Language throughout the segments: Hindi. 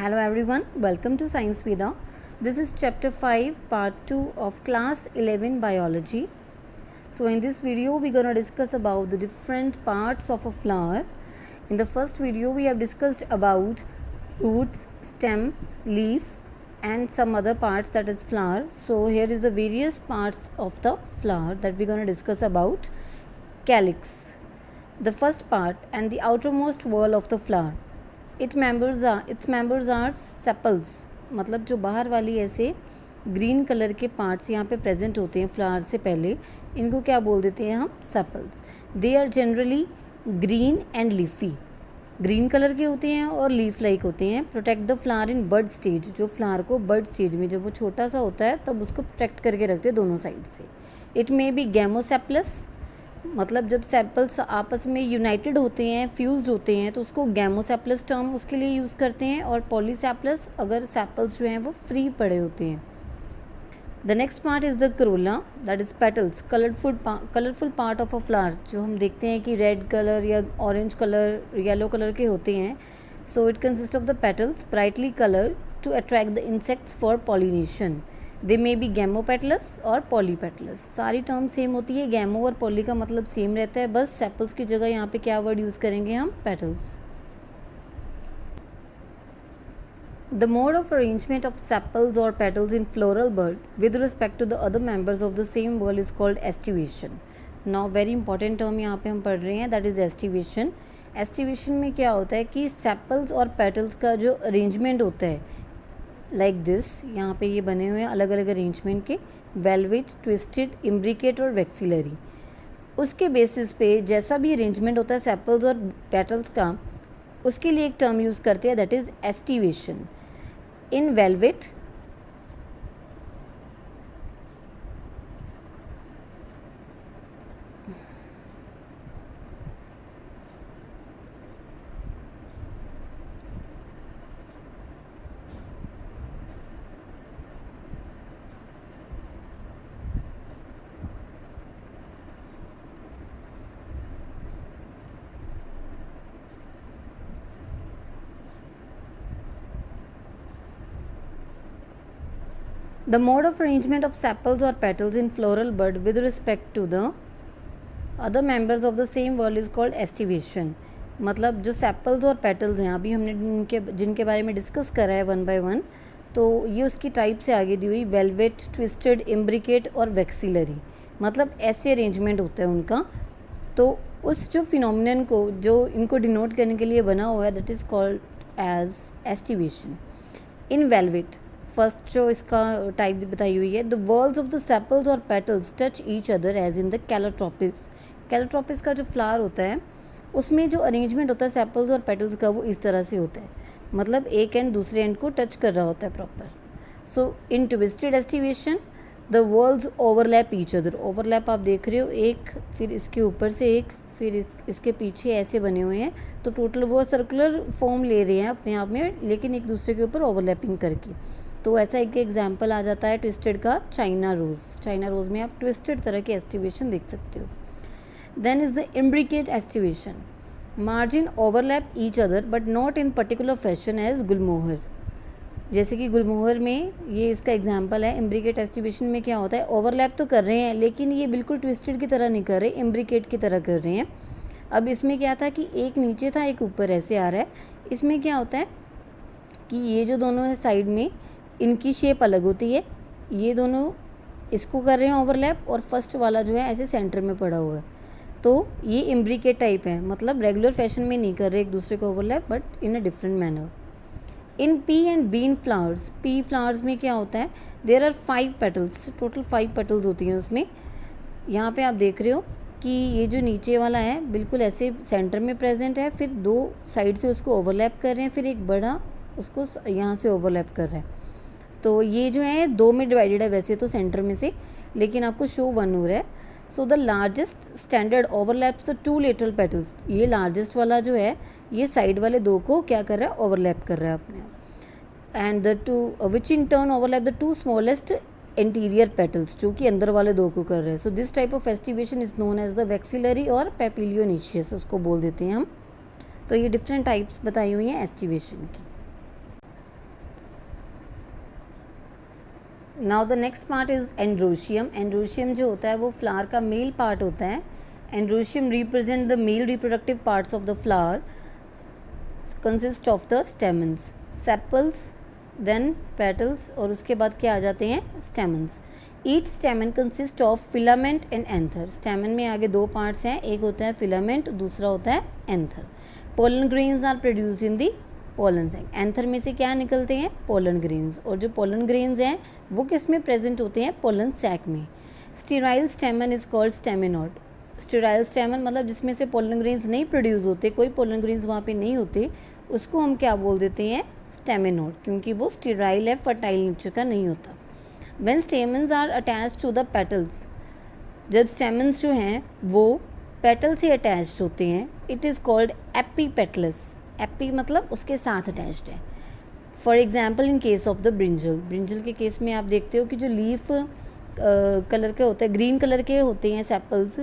Hello everyone, welcome to Science Veda. This is chapter 5 part 2 of class 11 biology. So in this video we are going to discuss about the different parts of a flower. In the first video we have discussed about roots, stem, leaf and some other parts, that is flower. So here is the various parts of the flower that we are going to discuss about. Calyx, the first part and the outermost wall of the flower. its members are sepals, मतलब जो बाहर वाली ऐसे ग्रीन कलर के पार्ट्स यहाँ पे प्रेजेंट होते हैं फ्लावर से पहले, इनको क्या बोल देते हैं हम? Sepals. They are generally green and leafy, green colour के होते हैं और लीफ लाइक होते हैं. Protect the flower in bud stage, जो फ्लावर को बर्ड स्टेज में जब वो छोटा सा होता है तब उसको प्रोटेक्ट करके रखते हैं दोनों साइड से. इट मे बी गैमोसेप्लस, मतलब जब सेपल्स आपस में यूनाइटेड होते हैं, फ्यूज्ड होते हैं, तो उसको गैमोसेप्लस टर्म उसके लिए यूज़ करते हैं. और पॉलीसेप्लस अगर सेपल्स जो हैं वो फ्री पड़े होते हैं. The next part is the corolla, that is petals, colourful part of a flower, जो हम देखते हैं कि रेड कलर या ऑरेंज कलर, येलो कलर के होते हैं. So it consist of the petals brightly colour to attract the insects for pollination. They may be gamopetalous और पॉलीपेटलस. सारी टर्म सेम होती है, गैमो और पॉली का मतलब सेम रहता है, बस सेपल्स की जगह यहाँ पे क्या वर्ड यूज़ करेंगे हम? Petals. The mode of arrangement of sepals और petals in floral bud with respect to the other members of the same whorl is called aestivation. Now very important term यहाँ पे हम पढ़ रहे हैं, दैट इज एस्टिवेशन. एस्टिवेशन में क्या होता है कि सेपल्स और पेटल्स का जो अरेंजमेंट होता है लाइक दिस, यहाँ पे ये बने हुए हैं अलग अलग अरेंजमेंट के, वेलवेट, ट्विस्टेड, इम्ब्रिकेट और वेक्सिलरी. उसके बेसिस पे जैसा भी अरेंजमेंट होता है सेपल्स और पेटल्स का, उसके लिए एक टर्म यूज़ करते हैं, that is aestivation. In velvet the mode of arrangement of sepals or petals in floral bud with respect to the other members of the same whorl is called estivation. मतलब जो सेपल्स और पेटल्स हैं अभी हमने जिनके बारे में डिस्कस करा है वन बाय वन, तो ये उसकी टाइप से आगे दी हुई वेलवेट, ट्विस्टेड, इम्ब्रिकेट और वेक्सिलरी, मतलब ऐसे अरेंजमेंट होता है उनका. तो उस जो फिनोमिनन को, जो इनको डिनोट करने के लिए बना हुआ है, that is called as aestivation. In valvate first जो इसका टाइप बताई हुई है, the whorls of the sepals और petals touch each other as in the Calotropis. Calotropis का जो फ्लावर होता है उसमें जो अरेंजमेंट होता है सेपल्स और पेटल्स का, वो इस तरह से होता है, मतलब एक एंड दूसरे एंड को टच कर रहा होता है proper. So in twisted aestivation the whorls overlap each other. Overlap आप देख रहे हो, एक फिर इसके ऊपर से एक, फिर इसके पीछे ऐसे बने हुए हैं, तो टोटल वो सर्कुलर फॉर्म ले रहे हैं अपने आप में, लेकिन एक दूसरे के ऊपर ओवरलैपिंग करके. तो ऐसा एक एग्जाम्पल आ जाता है ट्विस्टेड का, चाइना रोज़. चाइना रोज़ में आप ट्विस्टेड तरह के एस्टिवेशन देख सकते हो. Then is the imbricate aestivation. Margin overlap each other but not in particular fashion as gulmohar. जैसे कि गुलमोहर में ये इसका एग्जाम्पल है. इम्ब्रिकेट एस्टिवेशन में क्या होता है, ओवरलैप तो कर रहे हैं लेकिन ये बिल्कुल ट्विस्टेड की तरह नहीं कर रहे, इम्ब्रिकेट की तरह कर रहे हैं. अब इसमें क्या था कि एक नीचे था एक ऊपर ऐसे आ रहा है. इसमें क्या होता है कि ये जो दोनों है साइड में, इनकी शेप अलग होती है, ये दोनों इसको कर रहे हैं ओवरलैप, और फर्स्ट वाला जो है ऐसे सेंटर में पड़ा हुआ है. तो ये इम्ब्रिकेट टाइप है, मतलब रेगुलर फैशन में नहीं कर रहे एक दूसरे को overlap, but in a different manner. In pea and bean flowers, pea flowers में क्या होता है, there are 5 petals, total 5 petals होती हैं उसमें. यहाँ पे आप देख रहे हो कि ये जो नीचे वाला है बिल्कुल ऐसे सेंटर में प्रेजेंट है, फिर दो साइड से उसको ओवरलैप कर रहे हैं, फिर एक बड़ा उसको यहाँ से ओवरलैप कर रहा है. तो ये जो है 2 में डिवाइडेड है वैसे तो सेंटर में से, लेकिन आपको शो 1 हो रहा है. So the largest standard overlaps the 2 lateral petals. ये लार्जेस्ट वाला जो है ये साइड वाले 2 को क्या कर रहा है, ओवरलैप कर रहा है अपने. And the 2 which in turn overlap the 2 smallest interior petals, जो कि अंदर वाले 2 को कर रहे हैं. So this type of aestivation is known as the vexillary और पेपिलियोनिशियस उसको बोल देते हैं हम. तो ये डिफरेंट टाइप्स बताई हुई हैं एस्टिवेशन की. Now the next part is androecium. Androecium जो होता है वो फ्लावर का मेल पार्ट होता है. Androecium represent the male reproductive parts of the flower, consist of the stamens, sepals, then petals, और उसके बाद क्या आ जाते हैं stamens. Each stamen consist of filament and anther. Stamen में आगे दो पार्ट्स हैं, एक होता है फिलामेंट, दूसरा होता है anther. Pollen grains are produce in the pollen sac. Anther में से क्या निकलते हैं? Pollen grains. और जो पोलन ग्रेन्स हैं वो किस में प्रेजेंट होते हैं? पोलन सैक में. Sterile स्टेमन is called staminode. Sterile स्टेमन मतलब जिसमें से पोलन ग्रेन्स नहीं प्रोड्यूस होते, कोई पोलन ग्रेन्स वहाँ पे नहीं होते, उसको हम क्या बोल देते हैं? स्टेमिनोड, क्योंकि वो स्टेराइल है, फर्टाइल नेचर का नहीं होता. When stamens are attached to the petals, जब स्टेमन्स जो हैं वो पेटल से अटैच्ड होते हैं, it is called epipetalous. Epi मतलब उसके साथ अटैच्ड है. For example in case of the brinjal. Brinjal के केस में आप देखते हो कि जो लीफ कलर के होते हैं, ग्रीन कलर के होते हैं सेपल्स,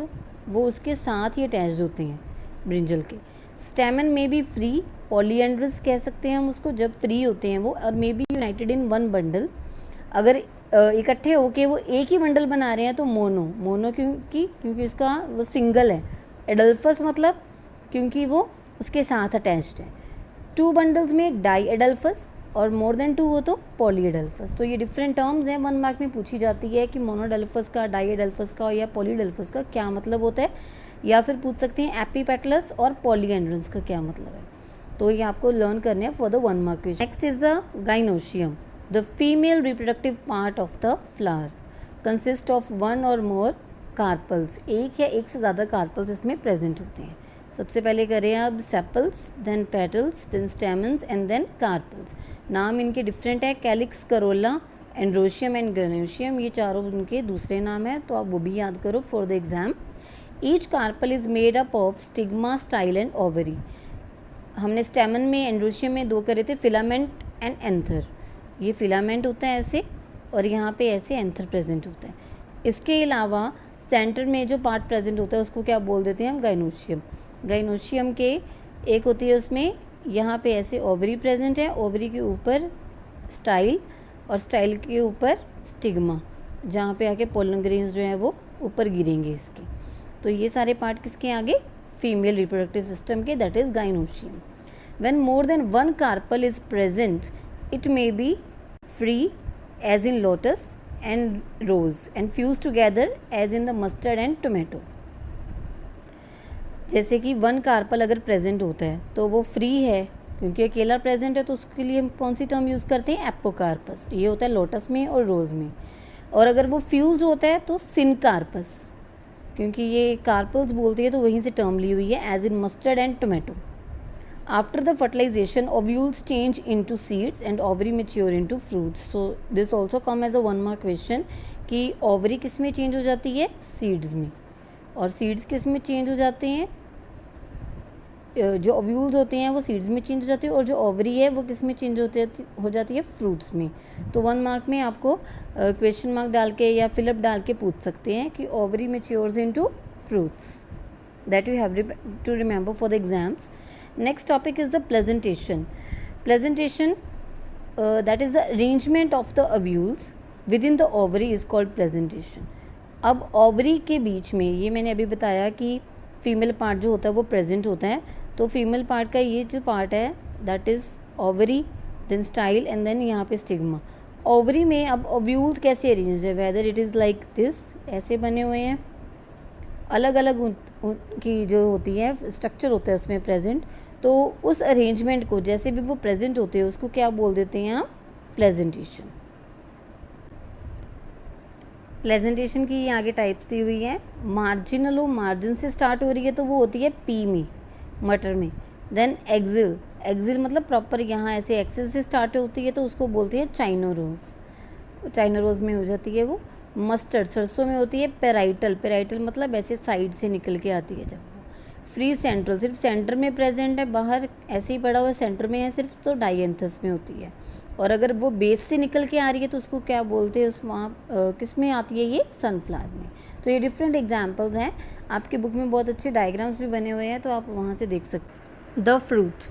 वो उसके साथ ही अटैच्ड होते हैं ब्रिंजल के. स्टेमन में भी फ्री, पॉलीएंड्रस कह सकते हैं हम उसको, जब फ्री होते हैं वो, और may be united in one bundle. अगर इकट्ठे होके वो एक ही बंडल बना रहे हैं तो मोनो क्योंकि इसका वो सिंगल है. एडल्फस मतलब क्योंकि वो उसके साथ अटैच्ड है. टू बंडल्स में डाई एडल्फस, और मोर देन टू हो तो पॉली एडल्फस. तो ये डिफरेंट टर्म्स हैं, 1 मार्क में पूछी जाती है कि मोनोडेल्फस का, डाई एडल्फस का या पॉलीडेल्फस का क्या मतलब होता है, या फिर पूछ सकते हैं एपीपेटलस और पॉलीएंड्रस का क्या मतलब है. तो ये आपको लर्न करने हैं for the 1 mark question. Next is the gynoecium. The female reproductive part of the flower consist of 1 और मोर कार्पल्स. एक या एक से ज़्यादा कार्पल्स इसमें प्रेजेंट होते हैं. सबसे पहले करें अब sepals, then petals, then stamens and then carpels. नाम इनके डिफरेंट है, calyx, corolla, androecium and gynoecium. ये चारों उनके दूसरे नाम है, तो आप वो भी याद करो for the exam. Each carpel is made up of stigma, style and ovary. हमने स्टेमन में, एंड्रोशियम में 2 करे थे, फिलामेंट एंड एंथर. ये फिलामेंट होता है ऐसे, और यहाँ पे ऐसे एंथर प्रेजेंट होता है. इसके अलावा सेंटर में जो पार्ट प्रेजेंट होता है उसको क्या बोल देते हैं हम? गाइनोशियम. गाइनोशियम के एक होती है उसमें यहाँ पे ऐसे ओवरी प्रेजेंट है, ओवरी के ऊपर स्टाइल, और स्टाइल के ऊपर स्टिग्मा, जहाँ पे आके पोलन ग्रेन्स जो है वो ऊपर गिरेंगे इसके. तो ये सारे पार्ट किसके आगे? फीमेल रिप्रोडक्टिव सिस्टम के, that is gynoecium. When more than 1 carpel is present, it may be free as in lotus and rose, and fuse together as in the mustard and tomato. जैसे कि 1 कार्पल अगर प्रेजेंट होता है तो वो फ्री है, क्योंकि अकेला प्रेजेंट है, तो उसके लिए हम कौन सी टर्म यूज़ करते हैं? एपोकार्पस. ये होता है लोटस में और रोज़ में. और अगर वो फ्यूज्ड होता है तो सिनकार्पस, क्योंकि ये कार्पल्स बोलती है तो वहीं से टर्म ली हुई है, as in mustard and tomato. After the fertilisation ovules change into seeds and ovary mature into fruits. So this also come as a 1 mark question कि ओवरी किस में चेंज हो जाती है? सीड्स में. और सीड्स किस में चेंज हो जाते हैं? जो ओव्यूल्स होते हैं वो सीड्स में चेंज हो जाती है, और जो ओवरी है वो किस में चेंज हो जाती है? फ्रूट्स में. तो 1 मार्क में आपको क्वेश्चन मार्क डाल के या फिलअप डाल के पूछ सकते हैं कि ovary matures into fruits. That you have to remember for the exams. Next topic is the presentation. Presentation that is the arrangement of the ovules within the ovary is called presentation. अब ओवरी के बीच में, ये मैंने अभी बताया कि फीमेल पार्ट जो होता है वो प्रेजेंट होता है, तो फीमेल पार्ट का ये जो पार्ट है that is ovary, then style and then यहाँ पे स्टिग्मा. ओवरी में अब ओव्यूल्स कैसे अरेंज है? Whether it is like this, ऐसे बने हुए हैं, अलग अलग की जो होती है स्ट्रक्चर होता है उसमें प्रेजेंट. तो उस अरेंजमेंट को जैसे भी वो प्रेजेंट होते हैं उसको क्या बोल देते हैं हम? प्रेजेंटेशन. प्रेजेंटेशन की ये आगे टाइप्स दी हुई है. मार्जिनल, मार्जिन से स्टार्ट हो रही है तो वो होती है पी में, मटर में. देन एक्सिल, एक्सिल मतलब प्रॉपर यहाँ ऐसे एक्सिल से स्टार्ट होती है तो उसको बोलती है चाइनोरोज. चाइनोरोज में हो जाती है वो. मस्टर्ड, सरसों में होती है पेराइटल. पेराइटल मतलब ऐसे साइड से निकल के आती है जब वो. फ्री सेंट्रल, सिर्फ सेंटर में प्रेजेंट है, बाहर ऐसे ही पड़ा हुआ सेंटर में है सिर्फ, तो डायंथस में होती है. और अगर वो बेस से निकल के आ रही है तो उसको क्या बोलते हैं? उस वहाँ किस में आती है? ये सनफ्लावर में. तो ये डिफरेंट एग्जाम्पल्स हैं. आपकी बुक में बहुत अच्छे डायग्राम्स भी बने हुए हैं, तो आप वहाँ से देख सकते हैं. The fruit.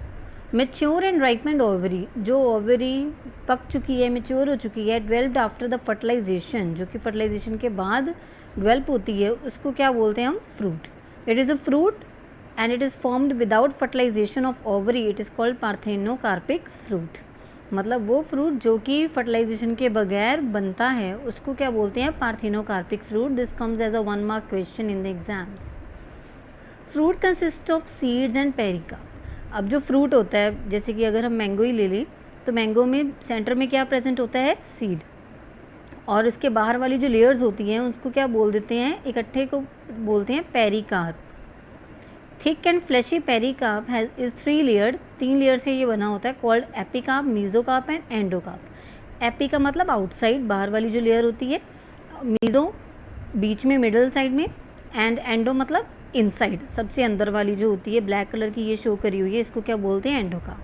Mature and ripened ovary, जो ओवरी पक चुकी है, मेच्योर हो चुकी है, डेवलप्ड आफ्टर द फर्टिलाइजेशन, जो कि फर्टिलाइजेशन के बाद डेवलप होती है, उसको क्या बोलते हैं हम? Fruit. It is a fruit and it is formed without fertilisation of ovary, it is called parthenocarpic fruit. मतलब वो फ्रूट जो कि फर्टिलाइजेशन के बगैर बनता है उसको क्या बोलते हैं? Parthenocarpic fruit. This comes as a 1 mark question in the exams. Fruit consist of seeds and pericarp. अब जो फ्रूट होता है, जैसे कि अगर हम मैंगो ही ले लें तो मैंगो में सेंटर में क्या प्रेजेंट होता है? सीड. और इसके बाहर वाली जो लेयर्स होती हैं उसको क्या बोल देते हैं? इकट्ठे को बोलते हैं pericarp. Thick and fleshy pericarp is 3 layered, 3 layer से ये बना होता है, called epicarp, mesocarp and endocarp. AP का मतलब आउटसाइड, बाहर वाली जो लेयर होती है, मीजो बीच में मिडल साइड में, एंड एंडो मतलब इनसाइड, सबसे अंदर वाली जो होती है, ब्लैक कलर की ये शो करी हुई है, इसको क्या बोलते हैं? एंडोकार्प.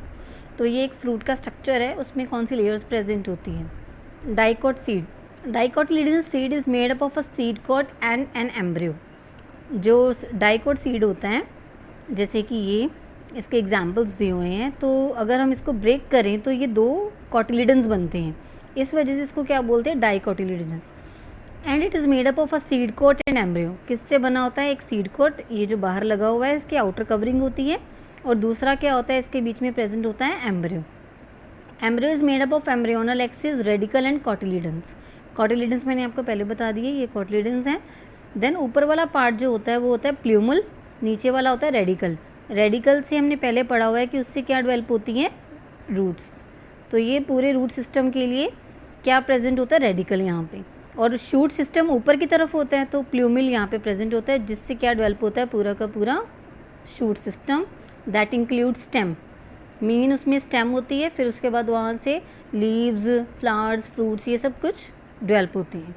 तो ये एक फ्रूट का स्ट्रक्चर है, उसमें कौन सी लेयर्स प्रेजेंट होती हैं? Dicot seed. Dicotyledonous seed is made up of a seed coat and an embryo. जो डाइकोट सीड होता है, जैसे कि ये इसके एग्जाम्पल्स दिए हुए हैं, तो अगर हम इसको ब्रेक करें तो ये 2 कॉटिलिडन्स बनते हैं, इस वजह से इसको क्या बोलते हैं? Dicotyledonous. And it is made up of a seed coat and embryo. किससे बना होता है? एक सीड कोट, ये जो बाहर लगा हुआ है इसकी आउटर कवरिंग होती है, और दूसरा क्या होता है? इसके बीच में प्रेजेंट होता है embryo. Embryo is made up of embryonal axis, radical and cotyledons. Cotyledons मैंने आपको पहले बता दिए, ये कॉटिलिडन्स हैं. देन ऊपर वाला पार्ट जो होता है वो होता है प्ल्यूमल, नीचे वाला होता है रेडिकल. रेडिकल से हमने पहले पढ़ा हुआ है कि उससे क्या डेवलप होती हैं? रूट्स. तो ये पूरे रूट सिस्टम के लिए क्या प्रेजेंट होता है? रेडिकल यहाँ पे. और शूट सिस्टम ऊपर की तरफ होता है, तो प्ल्यूमिल यहाँ पे प्रेजेंट होता है, जिससे क्या डेवलप होता है? पूरा का पूरा shoot system. That include stem, mean उसमें स्टेम होती है, फिर उसके बाद वहाँ से लीव्स, फ्लावर्स, फ्रूट्स, ये सब कुछ डेवलप होती हैं.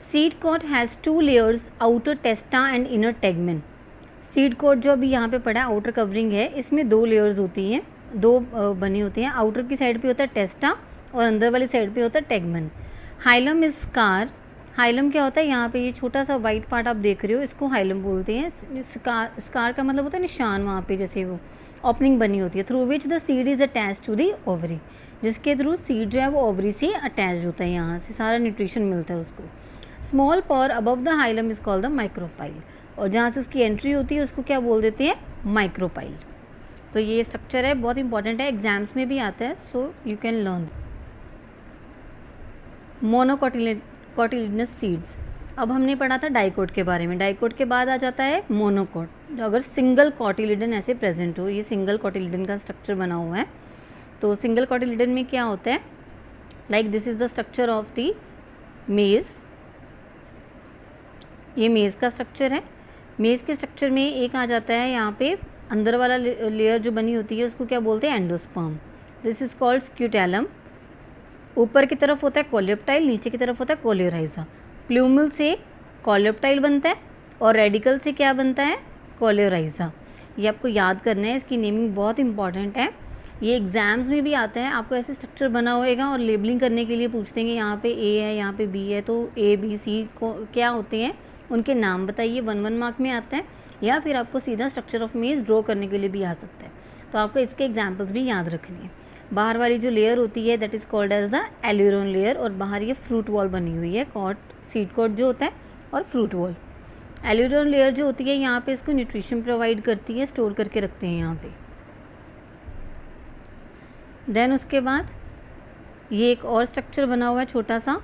Seed coat has 2 layers, outer testa and inner tegmen. Seed coat जो अभी यहाँ पे पड़ा है, आउटर कवरिंग है, इसमें 2 लेयर्स होती हैं, 2 बनी होती हैं. आउटर की साइड पे होता है टेस्टा और अंदर वाली साइड पे होता है tegmen. Hilum is scar. Hilum क्या होता है? यहाँ पे ये छोटा सा वाइट पार्ट आप देख रहे हो, इसको हाइलम बोलते हैं. स्कार का मतलब होता है निशान, वहाँ पे जैसे वो ओपनिंग बनी होती है, through which the seed is attach to the ovary, जिसके थ्रू सीड जो है वो ओवरी से अटैच होता है, यहाँ से सारा न्यूट्रिशन मिलता है उसको. Small pore above the hilum is called the micropyle, और जहाँ से उसकी एंट्री होती है उसको क्या बोल देते हैं? माइक्रोपाइल. तो ये स्ट्रक्चर है, बहुत इंपॉर्टेंट है, एग्जाम्स में भी आता है, so you can learn. Monocotyledonous seeds. अब हमने पढ़ा था डाइकोट के बारे में, डाइकोट के बाद आ जाता है मोनोकोट. अगर सिंगल कॉटिलिडन ऐसे प्रेजेंट हो, ये सिंगल कॉटिलिडन का स्ट्रक्चर बना हुआ है, तो सिंगल कॉटिलिडन में क्या होता है? Like this is the structure of the मेज. ये मेज का स्ट्रक्चर है. मेज के स्ट्रक्चर में एक आ जाता है यहाँ पे अंदर वाला लेयर जो बनी होती है उसको क्या बोलते हैं? Endosperm. This is called scutellum. ऊपर की तरफ होता है कोलेप्टाइल, नीचे की तरफ होता है कोलेराइजा. प्ल्यूमल से कोलेप्टाइल बनता है और रेडिकल से क्या बनता है? कोलेराइजा. ये आपको याद करना है, इसकी नेमिंग बहुत इंपॉर्टेंट है, ये एग्जाम्स में भी आता है. आपको ऐसे स्ट्रक्चर बना होएगा और लेबलिंग करने के लिए पूछते हैं कि यहाँ पे ए है, यहाँ पे बी है, तो ए बी सी क्या होते हैं, उनके नाम बताइए. 1 मार्क में आता है, या फिर आपको सीधा स्ट्रक्चर ऑफ मेज ड्रॉ करने के लिए भी आ सकता है, तो आपको इसके एग्जाम्पल्स भी याद रखनी है. बाहर वाली जो लेयर होती है that is called as the aleurone layer, और बाहर ये फ्रूट वॉल बनी हुई है, कॉट सीड कोट जो होता है और फ्रूट वॉल. एल्यूरोन लेयर जो होती है यहाँ पे इसको न्यूट्रिशन प्रोवाइड करती है, स्टोर करके रखते हैं यहाँ पे. देन उसके बाद ये एक और स्ट्रक्चर बना हुआ है छोटा सा,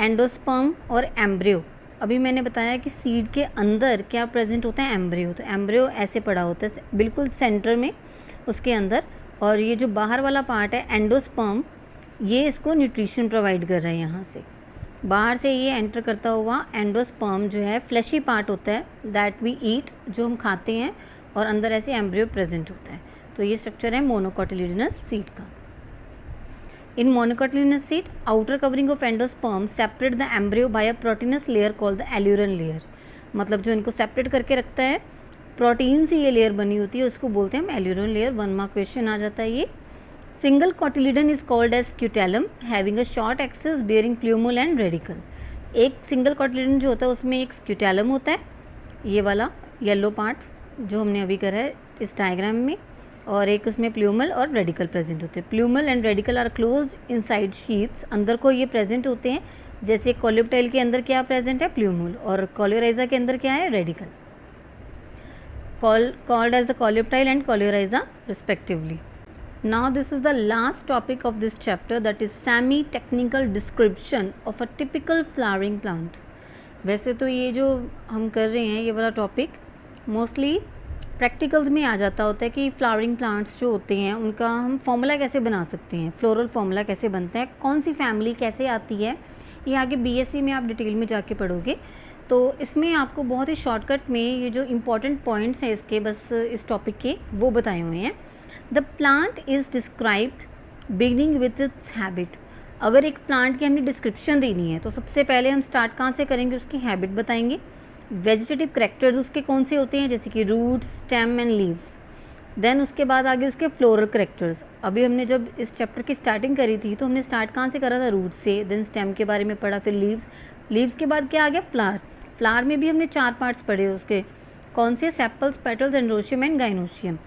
एंडोस्पर्म और एम्ब्रियो. अभी मैंने बताया कि सीड के अंदर क्या प्रेजेंट होता है? एम्ब्रियो. तो एम्ब्रियो ऐसे पड़ा होता है बिल्कुल सेंटर में उसके अंदर, और ये जो बाहर वाला पार्ट है एंडोस्पर्म, ये इसको न्यूट्रिशन प्रोवाइड कर रहा है. यहाँ से बाहर से ये एंटर करता हुआ एंडोस्पर्म जो है फ्लैशी पार्ट होता है, दैट वी ईट, जो हम खाते हैं, और अंदर ऐसे एम्ब्रियो प्रेजेंट होता है. तो ये स्ट्रक्चर है मोनोकोटिलिडनस सीड का. In monocotyledonous seed, outer covering of endosperm separate the embryo by a proteinous layer called the aleurone layer. मतलब जो इनको सेपरेट करके रखता है, प्रोटीन से ये लेयर बनी होती है, उसको बोलते हैं हम एल्यूरन लेयर. 1 मार्क क्वेश्चन आ जाता है ये. Single cotyledon is called as scutellum having a short axis bearing plumule and radicle. एक सिंगल कॉटिलिडन जो होता है उसमें एक स्क्यूटेलम होता है, ये वाला येलो पार्ट जो हमने अभी करा है इस डायग्राम में, और एक उसमें प्ल्यूमल और रेडिकल प्रेजेंट होते हैं। Plumule and radicle are closed inside sheaths, अंदर को ये प्रेजेंट होते हैं। जैसे कोलियोप्टाइल के अंदर क्या प्रेजेंट है, प्ल्यूमल, और कोलियोराइजा के अंदर क्या है, radical, called as the coleoptile and coleorhiza respectively. Now this is the last topic of this chapter, that is semi-technical description of a typical flowering plant. वैसे तो ये जो हम कर रहे हैं ये वाला टॉपिक मोस्टली प्रैक्टिकल्स में आ जाता होता है कि फ्लावरिंग प्लांट्स जो होते हैं उनका हम फॉर्मूला कैसे बना सकते हैं, फ्लोरल फार्मूला कैसे बनता है, कौन सी फैमिली कैसे आती है, ये आगे बीएससी में आप डिटेल में जाके पढ़ोगे। तो इसमें आपको बहुत ही शॉर्टकट में ये जो इम्पॉर्टेंट पॉइंट्स हैं इसके, बस इस टॉपिक के, वो बताए हुए हैं। The plant is described beginning with its habit. अगर एक प्लांट की हमने डिस्क्रिप्शन देनी है तो सबसे पहले हम स्टार्ट कहाँ से करेंगे, उसकी हैबिट बताएंगे। वेजिटेटिव करेक्टर्स उसके कौन से होते हैं, जैसे कि roots, stem and leaves. Then उसके बाद आगे उसके फ्लोरल करेक्टर्स। अभी हमने जब इस चैप्टर की स्टार्टिंग करी थी तो हमने स्टार्ट कहाँ से करा था, रूट से, देन स्टेम के बारे में पढ़ा, फिर लीव्स, लीव्स के बाद क्या आ गया, फ्लावर। फ्लावर में भी हमने 4 पार्ट्स पढ़े उसके, कौन से, sepals, petals, androecium and gynoecium.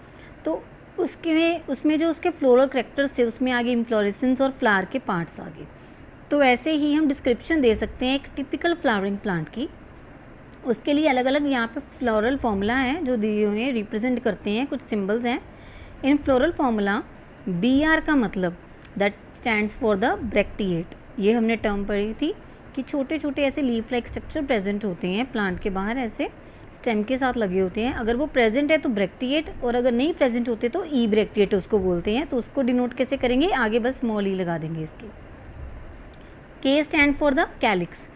तो उसमें जो उसके फ्लोरल करेक्टर्स थे उसमें आगे इन्फ्लोरेसेंस और फ्लावर के पार्ट्स आ गए। तो ऐसे ही हम डिस्क्रिप्शन दे सकते हैं एक टिपिकल फ्लावरिंग प्लांट की। उसके लिए अलग अलग यहाँ पे फ्लोरल फार्मूला है जो दिए हुए हैं, रिप्रेजेंट करते हैं, कुछ सिंबल्स हैं। इन फ्लोरल फार्मूला BR का मतलब that stands for the bracteate. ये हमने टर्म पढ़ी थी कि छोटे छोटे ऐसे लीफ लाइक स्ट्रक्चर प्रेजेंट होते हैं प्लांट के बाहर, ऐसे स्टेम के साथ लगे होते हैं। अगर वो प्रेजेंट है तो ब्रैक्टिएट, और अगर नहीं प्रेजेंट होते तो ई ब्रैक्टिएट उसको बोलते हैं। तो उसको डिनोट कैसे करेंगे, आगे बस स्मॉल ई लगा देंगे इसके। K stand for the calyx,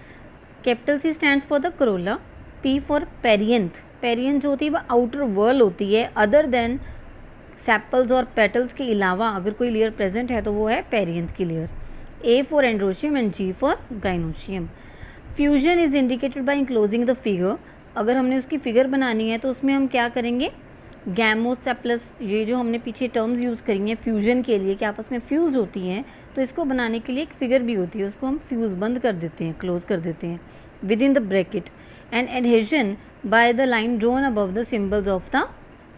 capital C stands for the Corolla, P for perianth. Perianth जो होती है वो आउटर वर्ल होती है, अदर देन सेपल्स और पेटल्स के अलावा अगर कोई लेयर प्रेजेंट है तो वो है पेरियंथ की layer. A for androecium and G for gynoecium. Fusion is indicated by enclosing the figure. अगर हमने उसकी फिगर बनानी है तो उसमें हम क्या करेंगे, गैमोसेप्लस, ये जो हमने पीछे टर्म्स यूज़ करी हैं फ्यूजन के लिए कि आपस में फ्यूज होती हैं, तो इसको बनाने के लिए एक फिगर भी होती है, उसको हम फ्यूज बंद कर देते हैं, क्लोज कर देते हैं with in the bracket. And adhesion by the line drone above the symbols of the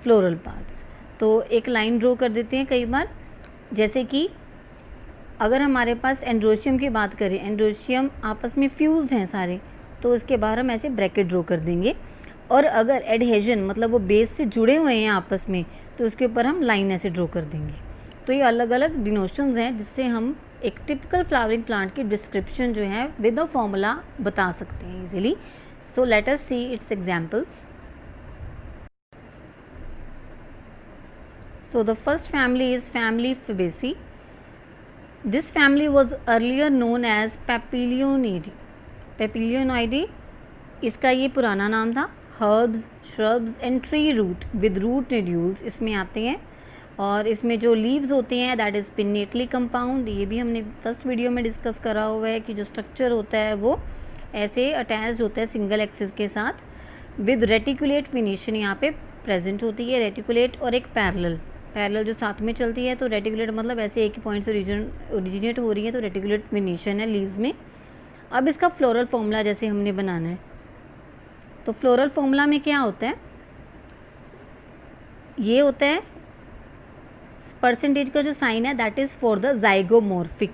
floral parts. तो एक लाइन ड्रॉ कर देते हैं कई बार, जैसे कि अगर हमारे पास एंड्रोशियम की बात करें, एंड्रोशियम आपस में फ्यूज्ड हैं सारे, तो इसके बाहर हम ऐसे ब्रैकेट ड्रॉ कर देंगे। और अगर एडहेजन मतलब वो बेस से जुड़े हुए हैं आपस में, तो उसके ऊपर हम लाइन ऐसे ड्रॉ कर देंगे। तो ये अलग अलग डिनोशंस हैं जिससे हम एक टिपिकल फ्लावरिंग प्लांट की डिस्क्रिप्शन जो है विद अ फॉर्मूला बता सकते हैं easily. So let us see it's examples. So the first family is family Fabaceae. This family was earlier known as Papilionidea. Papilionidea इसका ये पुराना नाम था। Herbs, shrubs and tree root with root nodules इसमें आते हैं, और इसमें जो लीव्स होते हैं दैट इज़ पिन्नेटली कंपाउंड। ये भी हमने फर्स्ट वीडियो में डिस्कस करा हुआ है कि जो स्ट्रक्चर होता है वो ऐसे अटैच्ड होता है सिंगल एक्सिस के साथ। विद रेटिकुलेट फिनिशन यहाँ पे प्रेजेंट होती है, रेटिकुलेट और एक पैरेलल जो साथ में चलती है। तो रेटिकुलेट मतलब ऐसे एक ही पॉइंट से ओरिजिनेट हो रही है, तो रेटिकुलेट फिनिशन है लीव्स में। अब इसका फ्लोरल फॉर्मूला जैसे हमने बनाना है, तो फ्लोरल फॉर्मूला में क्या होता है, ये होता है परसेंटेज का जो साइन है that is for the zygomorphic.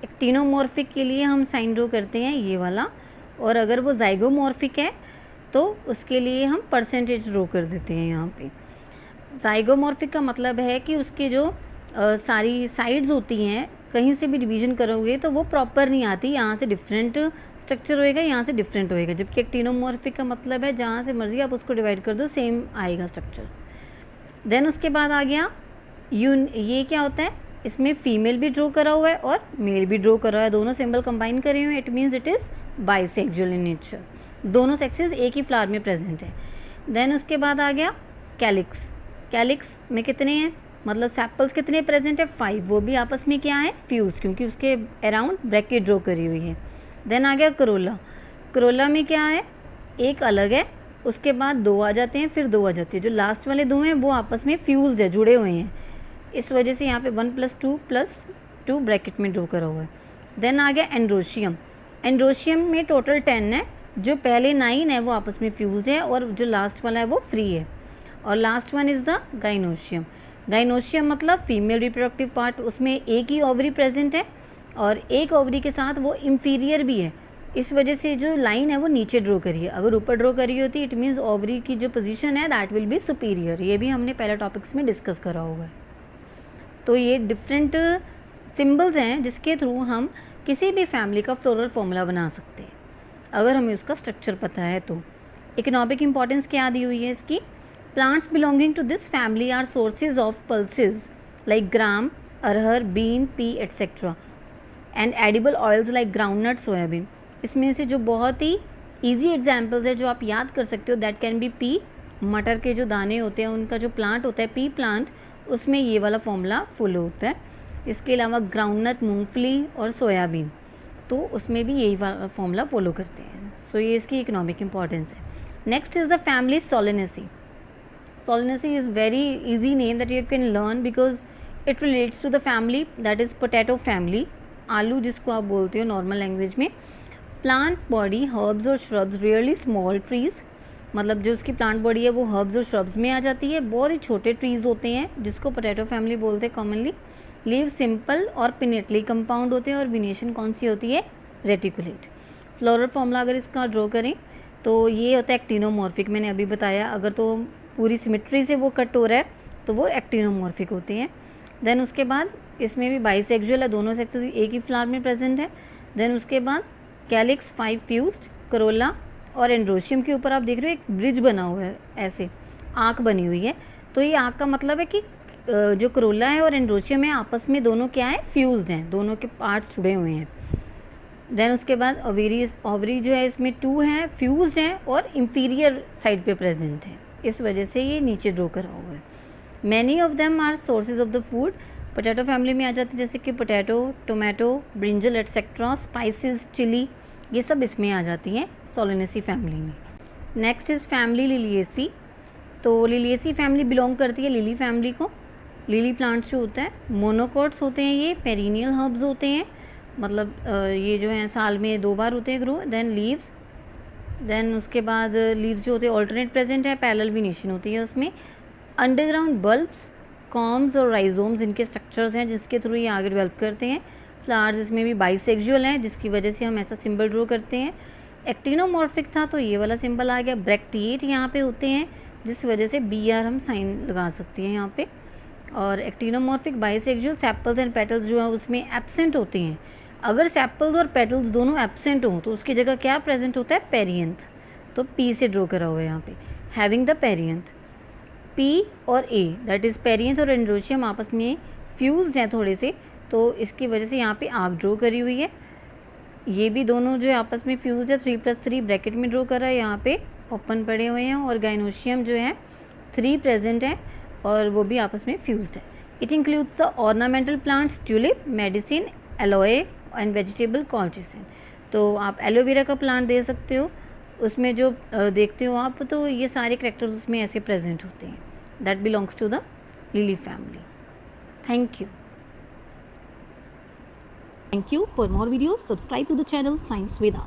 Actinomorphic के लिए हम साइन ड्रॉ करते हैं ये वाला, और अगर वो जाइगोमॉर्फिक है तो उसके लिए हम परसेंटेज ड्रॉ कर देते हैं यहाँ पे। जाइगोमॉर्फिक का मतलब है कि उसके जो सारी साइड्स होती हैं कहीं से भी डिवीजन करोगे तो वो प्रॉपर नहीं आती, यहाँ से डिफरेंट स्ट्रक्चर होएगा, यहाँ से डिफरेंट होएगा। जबकि एक्टिनोमॉर्फिक का मतलब है जहाँ से मर्जी आप उसको डिवाइड कर दो सेम आएगा स्ट्रक्चर। देन उसके बाद आ गया ये क्या होता है, इसमें फीमेल भी ड्रॉ करा हुआ है और मेल भी ड्रॉ करा हुआ है, दोनों सिंबल कंबाइन करे हुए हैं। It means it is bisexual in nature, दोनों सेक्सेस एक ही फ्लावर में प्रेजेंट है। देन उसके बाद आ गया कैलिक्स। कैलिक्स में कितने हैं, मतलब सेपल्स कितने प्रेजेंट है, 5, वो भी आपस में क्या है, फ्यूज, क्योंकि उसके अराउंड ब्रैकेट ड्रॉ करी हुई है। देन आ गया करोला। करोला में क्या है, एक अलग है, उसके बाद 2 आ जाते हैं, फिर 2 आ जाती है। जो लास्ट वाले 2 हैं वो आपस में फ्यूज्ड है, जुड़े हुए हैं, इस वजह से यहाँ पे 1+2+2 ब्रैकेट में ड्रॉ करा हुआ है। देन आ गया एंड्रोशियम। एंड्रोशियम में टोटल 10 है, जो पहले 9 है वो आपस में फ्यूज्ड है, और जो लास्ट वाला है वो फ्री है। और last one is the gynoecium. Gynoecium मतलब फीमेल रिप्रोडक्टिव पार्ट, उसमें एक ही ओवरी प्रेजेंट है और एक ओवरी के साथ वो इंफीरियर भी है, इस वजह से जो लाइन है वो नीचे ड्रॉ करी है। अगर ऊपर ड्रॉ करी होती इट मीन्स ओवरी की जो पोजीशन है दैट विल बी सुपीरियर। ये भी हमने पहले टॉपिक्स में डिस्कस करा हुआ है। तो ये डिफरेंट सिंबल्स हैं जिसके थ्रू हम किसी भी फैमिली का फ्लोरल फॉर्मूला बना सकते हैं अगर हमें उसका स्ट्रक्चर पता है तो। इकोनॉमिक इंपॉर्टेंस क्या दी हुई है इसकी? Plants belonging to this family are sources of pulses like gram, arhar, bean, pea etcetera and edible oils like groundnut, soybean. इसमें से जो बहुत ही ईजी एग्जाम्पल्स है जो आप याद कर सकते हो दैट कैन बी पी, मटर के जो दाने होते हैं उनका जो प्लांट होता है पी प्लांट, उसमें ये वाला फॉर्मूला फॉलो होता है। इसके अलावा ग्राउंडनट, मूंगफली और सोयाबीन, तो उसमें भी यही वाला फॉर्मूला फॉलो करते हैं। सो ये इसकी इकोनॉमिक इंपॉर्टेंस है। Next is the family Solanaceae. Solanaceae is very easy name that you can learn because it relates to the family that is potato family, आलू जिसको आप बोलते हो नॉर्मल लैंग्वेज में। प्लांट बॉडी हर्ब्स और श्रब्स, रियरली स्मॉल ट्रीज, मतलब जो उसकी प्लांट बॉडी है वो हर्ब्स और श्रब्स में आ जाती है, बहुत ही छोटे ट्रीज होते हैं जिसको पोटैटो फैमिली बोलते हैं कॉमनली। लीव सिंपल और पिनेटली कंपाउंड होते हैं और विनेशन कौन सी होती है? रेटिकुलेट। फ्लोरल फॉर्मूला अगर इसका ड्रॉ करें तो ये होता है एक्टिनोमॉर्फिक, मैंने अभी बताया। अगर तो पूरी सिमेट्री से वो कट हो रहा है तो वो एक्टिनोमॉर्फिक होते हैं। देन उसके बाद इसमें भी बाइसेक्सुअल है, दोनों सेक्सेस एक ही फ्लावर में प्रेजेंट है। देन उसके बाद कैलिक्स 5 फ्यूज्ड, करोला और एंड्रोशियम के ऊपर आप देख रहे हो एक ब्रिज बना हुआ है, ऐसे आँख बनी हुई है। तो ये आँख का मतलब है कि जो करोला है और एंड्रोशियम है आपस में दोनों क्या है? फ्यूज्ड हैं, दोनों के पार्ट्स जुड़े हुए हैं। देन उसके बाद ओवरी जो है इसमें 2 हैं, फ्यूज्ड हैं और इंफीरियर साइड पे प्रेजेंट है, इस वजह से ये नीचे ड्रॉ करा हुआ है। Many of them are sources of the food, potato family में आ जाती है जैसे कि potato, tomato, brinjal etcetera, spices, chilli, ये सब इसमें आ जाती हैं सोलेनेसी फैमिली में। Next is family liliaceae. तो लिलिएसी फैमिली बिलोंग करती है लिली फैमिली को। लिली प्लांट्स जो होता है मोनोकोट्स होते हैं, ये पेरिनियल हर्ब्स होते हैं, मतलब ये जो है साल में 2 बार होते हैं ग्रो। देन लीव्स, देन उसके बाद लीव्स जो होते हैं ऑल्टरनेट प्रेजेंट है, पैरेलल विनेशन होती है उसमें। अंडरग्राउंड बल्ब्स, कॉम्स और राइजोम्स इनके स्ट्रक्चर्स हैं जिसके थ्रू ये आगे डेवलप करते हैं। फ्लावर्स इसमें भी बाइसेक्सुअल हैं जिसकी वजह से हम ऐसा सिंबल ड्रॉ करते हैं। एक्टिनोमॉर्फिक था तो ये वाला सिंबल आ गया। ब्रैक्टिएट यहाँ पे होते हैं जिस वजह से BR हम साइन लगा सकते हैं यहाँ पे। और actinomorphic, bisexual, sepals and petals जो है उसमें एब्सेंट होते हैं। अगर सेपल्स और पेटल्स दोनों एब्सेंट हों तो उसकी जगह क्या प्रेजेंट होता है? पेरियंथ। तो P से ड्रॉ करा हुआ है यहाँ पे, हैविंग द पेरियंथ। P और A दैट इज़ पेरियंथ और एंड्रोशियम आपस में फ्यूज्ड हैं थोड़े से, तो इसकी वजह से यहाँ पे आग ड्रॉ करी हुई है। ये भी दोनों जो है आपस में फ्यूज्ड है, 3+3 ब्रैकेट में ड्रॉ करा है, यहाँ पे ओपन पड़े हुए हैं। और गाइनोशियम जो है 3 प्रेजेंट है और वो भी आपस में फ्यूज्ड है। It includes the ornamental plants, tulip, medicine, alloy and vegetable colchicine. तो आप एलोवेरा का प्लांट दे सकते हो, उसमें जो देखते हो आप, तो ये सारे कैरेक्टर्स उसमें ऐसे प्रेजेंट होते हैं। That belongs to the lily family. Thank you. Thank you. For more videos, subscribe to the channel Science Veda.